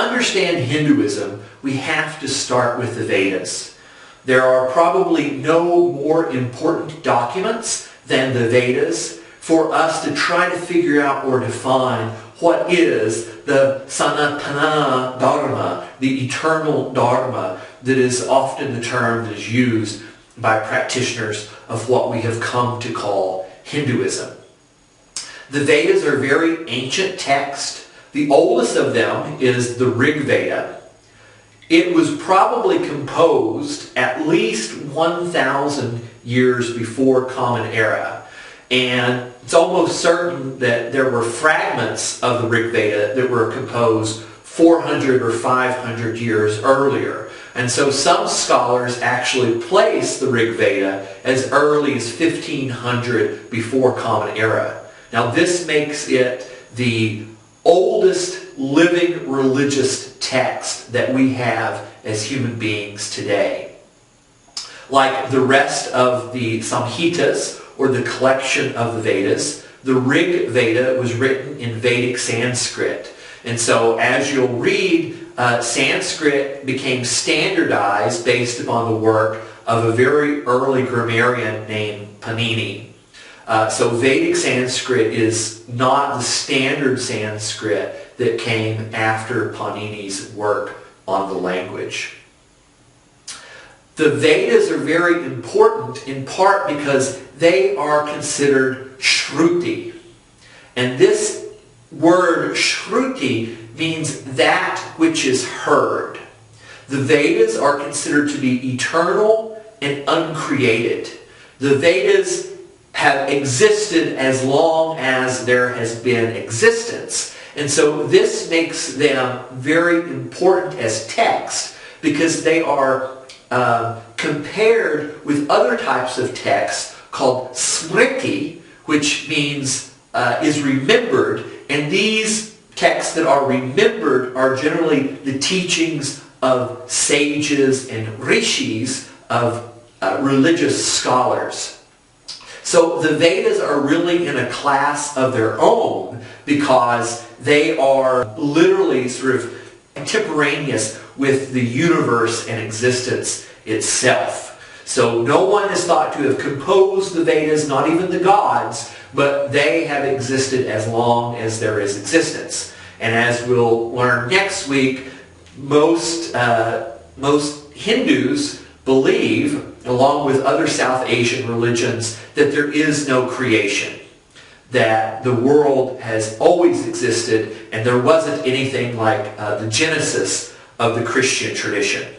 understand Hinduism, we have to start with the Vedas. There are probably no more important documents than the Vedas for us to try to figure out or define what is the Sanatana Dharma, the eternal Dharma, that is often the term that is used by practitioners of what we have come to call Hinduism. The Vedas are a very ancient text. The oldest of them is the Rig Veda. It was probably composed at least 1,000 years before Common Era. And it's almost certain that there were fragments of the Rig Veda that were composed 400 or 500 years earlier. And so some scholars actually place the Rig Veda as early as 1500 before Common Era. Now this makes it the oldest living religious text that we have as human beings today. Like the rest of the Samhitas, or the collection of the Vedas, the Rig Veda was written in Vedic Sanskrit. And so as you'll read, Sanskrit became standardized based upon the work of a very early grammarian named Panini. So Vedic Sanskrit is not the standard Sanskrit that came after Panini's work on the language. The Vedas are very important in part because they are considered Shruti. And this word Shruti means that which is heard. The Vedas are considered to be eternal and uncreated. The Vedas have existed as long as there has been existence. And so this makes them very important as text because they are compared with other types of texts called smriti, which means is remembered. And these texts that are remembered are generally the teachings of sages and rishis, of religious scholars. So the Vedas are really in a class of their own because they are literally sort of contemporaneous with the universe and existence itself. So no one is thought to have composed the Vedas, not even the gods, but they have existed as long as there is existence. And as we'll learn next week, most Hindus believe, along with other South Asian religions, that there is no creation, that the world has always existed and there wasn't anything like the genesis of the Christian tradition.